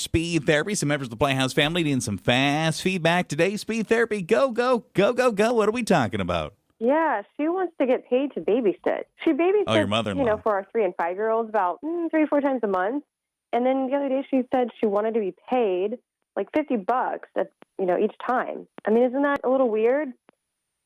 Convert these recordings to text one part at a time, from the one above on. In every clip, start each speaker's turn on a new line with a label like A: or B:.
A: Speed Therapy. Some members of the Playhouse family needing some fast feedback today. Speed Therapy, go, go, go, go, go. What are we talking about?
B: Yeah, she wants to get paid to babysit. She babysits,
A: Oh, your mother-in-law.
B: for our 3 and 5 year olds about 3 or 4 times a month. And then the other day she said she wanted to be paid like $50 at, each time. I mean, isn't that a little weird?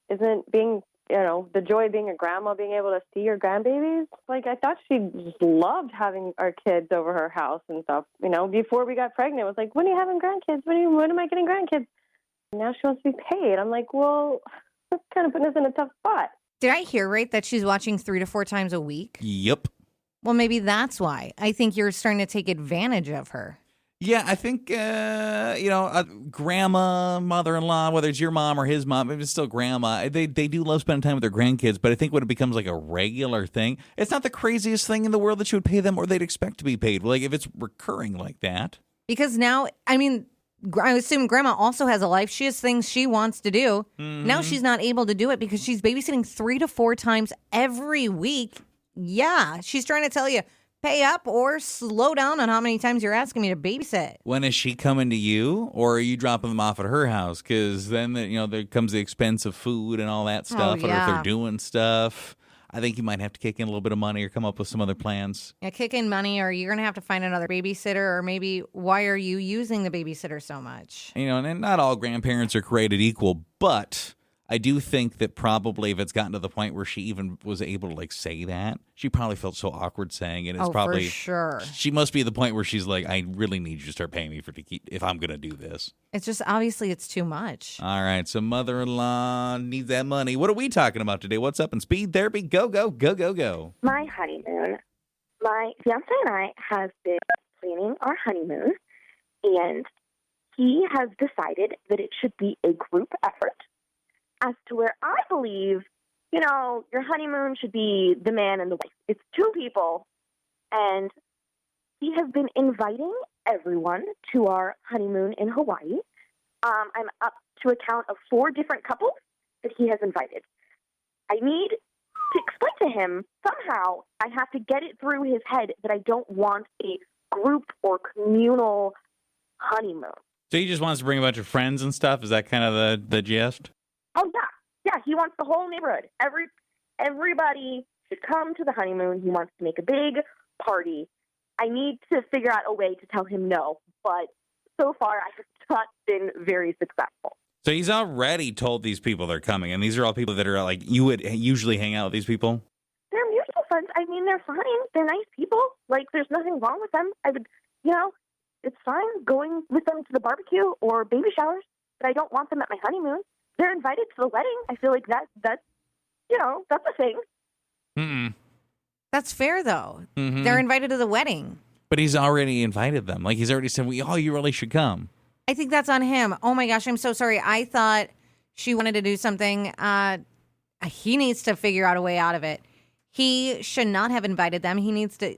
B: Isn't being, the joy of being a grandma, being able to see your grandbabies? Like, I thought she just loved having our kids over her house and stuff. Before we got pregnant, it was like, when are you having grandkids? When am I getting grandkids? And now she wants to be paid. I'm like, well, that's kind of putting us in a tough spot.
C: Did I hear right that she's watching 3 to 4 times a week?
A: Yep.
C: Well, maybe that's why. I think you're starting to take advantage of her.
A: Yeah, I think, grandma, mother-in-law, whether it's your mom or his mom, if it's still grandma, they do love spending time with their grandkids, but I think when it becomes like a regular thing, it's not the craziest thing in the world that you would pay them or they'd expect to be paid. Like, if it's recurring like that.
C: Because now, I assume grandma also has a life. She has things she wants to do.
A: Mm-hmm.
C: Now she's not able to do it because she's babysitting 3 to 4 times every week. Yeah, she's trying to tell you, pay up or slow down on how many times you're asking me to babysit.
A: When is she coming to you, or are you dropping them off at her house? Because then, there comes the expense of food and all that stuff, or if
C: yeah.
A: they're doing stuff. I think you might have to kick in a little bit of money or come up with some other plans.
C: Yeah, kick in money, or you're going to have to find another babysitter, or maybe why are you using the babysitter so much?
A: And not all grandparents are created equal, but I do think that probably if it's gotten to the point where she even was able to say that, she probably felt so awkward saying it. It's probably
C: for sure.
A: She must be at the point where she's like, I really need you to start paying me if I'm going to do this.
C: It's just obviously it's too much.
A: All right, so mother-in-law needs that money. What are we talking about today? What's up in Speed Therapy? Go, go, go, go, go.
D: My honeymoon. My fiance and I have been planning our honeymoon, and he has decided that it should be a group effort. As to where I believe, your honeymoon should be the man and the wife. It's 2 people, and he has been inviting everyone to our honeymoon in Hawaii. I'm up to a count of 4 different couples that he has invited. I need to explain to him, somehow, I have to get it through his head that I don't want a group or communal honeymoon.
A: So he just wants to bring a bunch of friends and stuff? Is that kind of the gist?
D: Oh, yeah. Yeah, he wants the whole neighborhood. Everybody should come to the honeymoon. He wants to make a big party. I need to figure out a way to tell him no, but so far I have not been very successful.
A: So he's already told these people they're coming, and these are all people that are you would usually hang out with these people?
D: They're mutual friends. I mean, they're fine. They're nice people. There's nothing wrong with them. I would, it's fine going with them to the barbecue or baby showers, but I don't want them at my honeymoon. They're invited to the wedding. I feel like that's a thing.
A: Mm-mm.
C: That's fair, though.
A: Mm-hmm.
C: They're invited to the wedding.
A: But he's already invited them. He's already said, you really should come.
C: I think that's on him. Oh, my gosh, I'm so sorry. I thought she wanted to do something. He needs to figure out a way out of it. He should not have invited them. He needs to.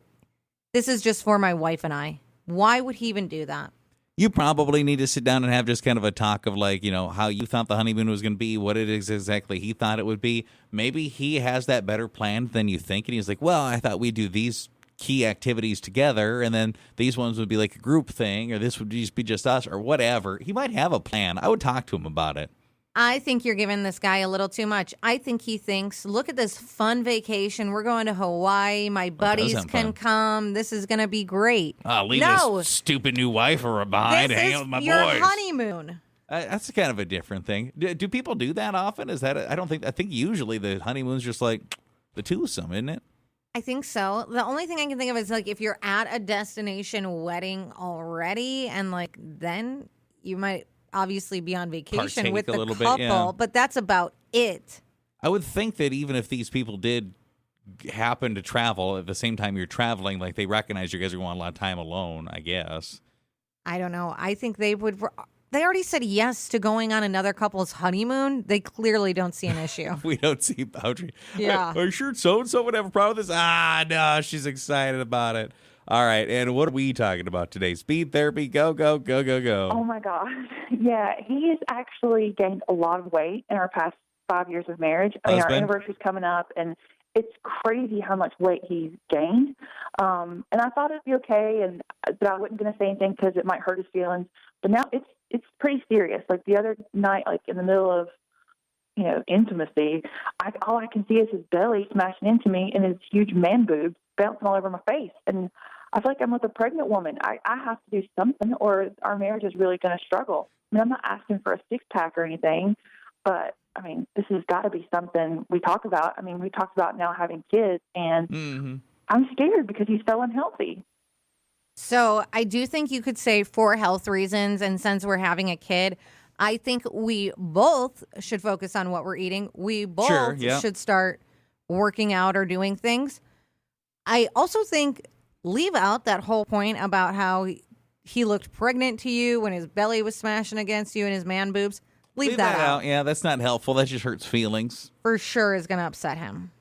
C: This is just for my wife and I. Why would he even do that?
A: You probably need to sit down and have just kind of a talk of how you thought the honeymoon was going to be, what it is exactly he thought it would be. Maybe he has that better planned than you think. And he's like, well, I thought we'd do these key activities together, and then these ones would be like a group thing, or this would just be just us, or whatever. He might have a plan. I would talk to him about it.
C: I think you're giving this guy a little too much. I think he thinks, look at this fun vacation. We're going to Hawaii. My buddies can come. This is going to be great.
A: Leave this stupid new wife behind to hang out with my boys.
C: Your honeymoon.
A: That's kind of a different thing. Do people do that often? Is that? I think usually the honeymoon's just the twosome, isn't it?
C: I think so. The only thing I can think of is if you're at a destination wedding already, and then you might obviously be on vacation
A: Partake
C: with the
A: little
C: couple,
A: bit, yeah.
C: but that's about it.
A: I would think that even if these people did happen to travel at the same time you're traveling, they recognize you guys are going a lot of time alone, I guess.
C: I don't know. I think they would. They already said yes to going on another couple's honeymoon. They clearly don't see an issue.
A: We don't see boundary.
C: Yeah.
A: Are you sure so-and-so would have a problem with this? No, she's excited about it. All right, and what are we talking about today? Speed Therapy, go, go, go, go, go.
E: Oh, my gosh. Yeah, he has actually gained a lot of weight in our past 5 years of marriage. I mean, our anniversary's coming up, and it's crazy how much weight he's gained. And I thought it'd be okay, and that I wasn't going to say anything because it might hurt his feelings. But now it's pretty serious. Like the other night, like in the middle of intimacy, all I can see is his belly smashing into me and his huge man boobs bouncing all over my face. And I feel like I'm with a pregnant woman. I have to do something, or our marriage is really going to struggle. I mean, I'm not asking for a six-pack or anything, but, I mean, this has got to be something we talk about. I mean, we talked about now having kids, and I'm scared because he's so unhealthy.
C: So I do think you could say for health reasons, and since we're having a kid, I think we both should focus on what we're eating. We both should start working out or doing things. I also think leave out that whole point about how he looked pregnant to you when his belly was smashing against you and his man boobs. Leave that out.
A: Yeah, that's not helpful. That just hurts feelings.
C: For sure is going to upset him.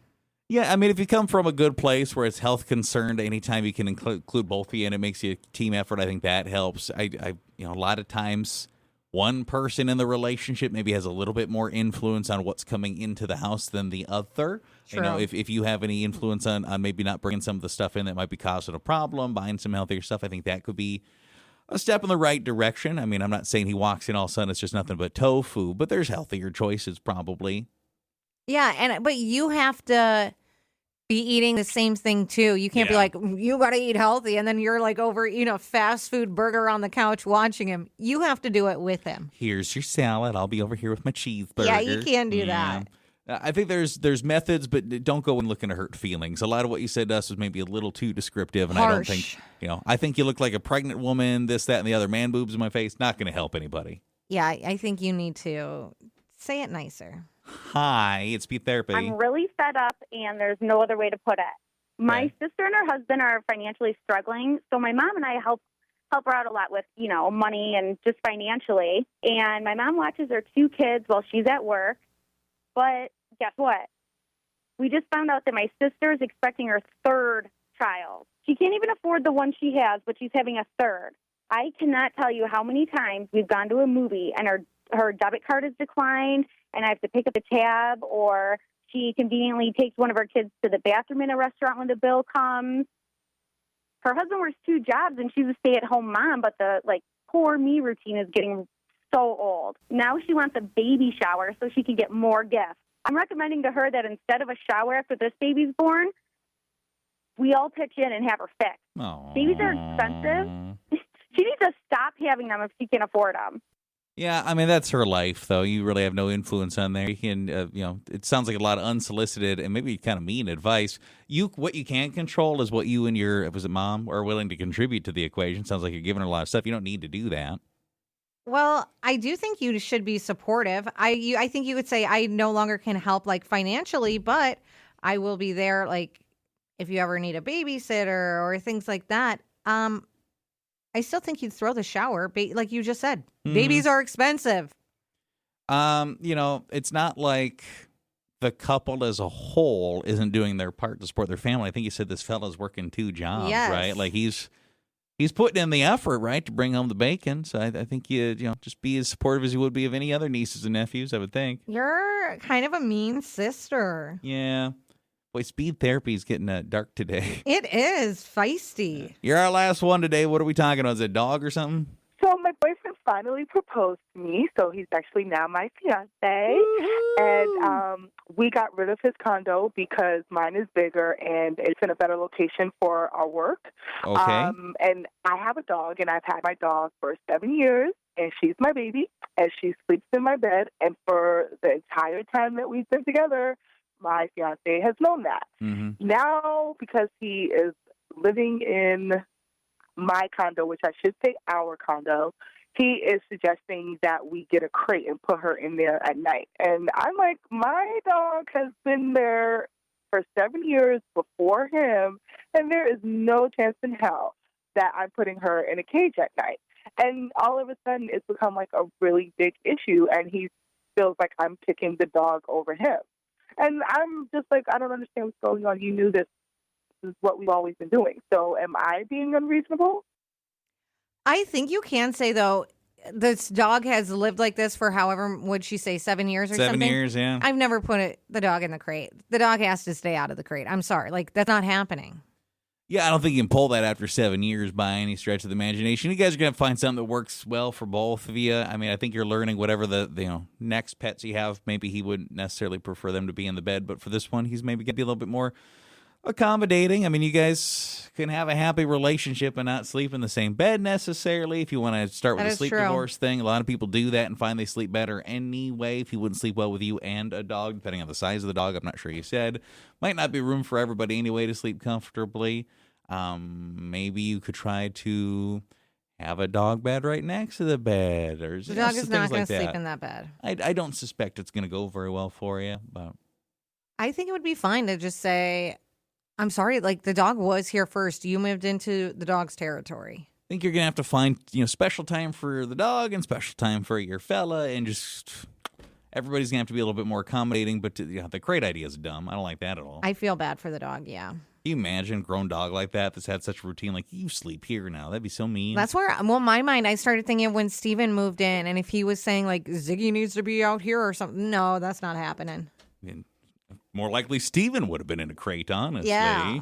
A: Yeah, I mean, if you come from a good place where it's health concerned, anytime you can include both of you and it makes you a team effort, I think that helps. A lot of times one person in the relationship maybe has a little bit more influence on what's coming into the house than the other.
C: True.
A: If you have any influence on maybe not bringing some of the stuff in that might be causing a problem, buying some healthier stuff, I think that could be a step in the right direction. I mean, I'm not saying he walks in all of a sudden it's just nothing but tofu, but there's healthier choices probably.
C: Yeah, but you have to be eating the same thing too. You can't be like, you got to eat healthy, and then you're like over eating a fast food burger on the couch watching him. You have to do it with him.
A: Here's your salad. I'll be over here with my cheeseburger.
C: Yeah, you can do that.
A: I think there's methods, but don't go and looking to hurt feelings. A lot of what you said to us was maybe a little too descriptive, and
C: Harsh.
A: I don't think, I think you look like a pregnant woman, this, that, and the other, man boobs in my face, not going to help anybody.
C: Yeah, I think you need to say it nicer.
A: Hi, it's Pete Therapy.
F: I'm really fed up, and there's no other way to put it. My sister and her husband are financially struggling, so my mom and I help her out a lot with, money and just financially. And my mom watches her two kids while she's at work. But guess what? We just found out that my sister is expecting her third child. She can't even afford the one she has, but she's having a third. I cannot tell you how many times we've gone to a movie and her debit card is declined, and I have to pick up a tab, or she conveniently takes one of her kids to the bathroom in a restaurant when the bill comes. Her husband works two jobs, and she's a stay-at-home mom, but the, poor me routine is getting so old. Now she wants a baby shower so she can get more gifts. I'm recommending to her that instead of a shower after this baby's born, we all pitch in and have her fixed.
A: Aww.
F: Babies are expensive. She needs to stop having them if she can afford them.
A: Yeah, I mean, that's her life, though. You really have no influence on there. You can, it sounds like a lot of unsolicited and maybe kind of mean advice. What you can control is what you and your, was it mom, are willing to contribute to the equation. Sounds like you're giving her a lot of stuff. You don't need to do that.
C: Well, I do think you should be supportive. I think you would say, I no longer can help financially, but I will be there if you ever need a babysitter or things like that. I still think you'd throw the shower, like you just said. Mm-hmm. Babies are expensive.
A: It's not like the couple as a whole isn't doing their part to support their family. I think you said this fella's working two jobs, right? Like he's putting in the effort, right, to bring home the bacon. So I think you just be as supportive as you would be of any other nieces and nephews, I would think.
C: You're kind of a mean sister.
A: Yeah. Boy, speed therapy is getting dark today.
C: It is feisty.
A: You're our last one today. What are we talking about? Is it a dog or something?
G: So my boyfriend finally proposed to me, so he's actually now my fiance. Woo-hoo! And we got rid of his condo because mine is bigger and it's in a better location for our work.
A: Okay.
G: And I have a dog, and I've had my dog for 7 years, and she's my baby, and she sleeps in my bed. And for the entire time that we've been together, my fiance has known that.
A: Mm-hmm.
G: Now, because he is living in my condo, which I should say our condo, he is suggesting that we get a crate and put her in there at night. And I'm like, my dog has been there for 7 years before him, and there is no chance in hell that I'm putting her in a cage at night. And all of a sudden, it's become like a really big issue, and he feels like I'm picking the dog over him. And I'm just like, I don't understand what's going on. You knew this is what we've always been doing. So am I being unreasonable?
C: I think you can say, though, this dog has lived like this for however, would she say, 7 years or
A: 7
C: something?
A: years, yeah.
C: I've never put the dog in the crate. The dog has to stay out of the crate. I'm sorry. Like, that's not happening.
A: Yeah, I don't think you can pull that after 7 years by any stretch of the imagination. You guys are going to find something that works well for both of you. I mean, I think you're learning whatever the next pets you have. Maybe he wouldn't necessarily prefer them to be in the bed, but for this one, he's maybe going to be a little bit more accommodating. I mean, you guys can have a happy relationship and not sleep in the same bed necessarily. If you want to start with
C: That
A: the
C: is
A: sleep
C: true.
A: divorce thing, a lot of people do that and find they sleep better anyway. If he wouldn't sleep well with you and a dog, depending on the size of the dog, I'm not sure you said. Might not be room for everybody anyway to sleep comfortably. Maybe you could try to have a dog bed right next to the bed, or
C: The dog is
A: things
C: not going
A: like
C: to sleep
A: that.
C: in that bed.
A: I don't suspect it's going to go very well for you, but
C: I think it would be fine to just say, I'm sorry, like the dog was here first. You moved into the dog's territory.
A: I think you're gonna have to find special time for the dog and special time for your fella, and just everybody's gonna have to be a little bit more accommodating. But the crate idea is dumb. I don't like that at all.
C: I feel bad for the dog, yeah.
A: Can you imagine a grown dog like that that's had such a routine? Like, you sleep here now. That'd be so mean.
C: That's where, well, my mind, I started thinking when Steven moved in, and if he was saying, like, Ziggy needs to be out here or something. No, that's not happening.
A: And more likely, Steven would have been in a crate, honestly.
C: Yeah.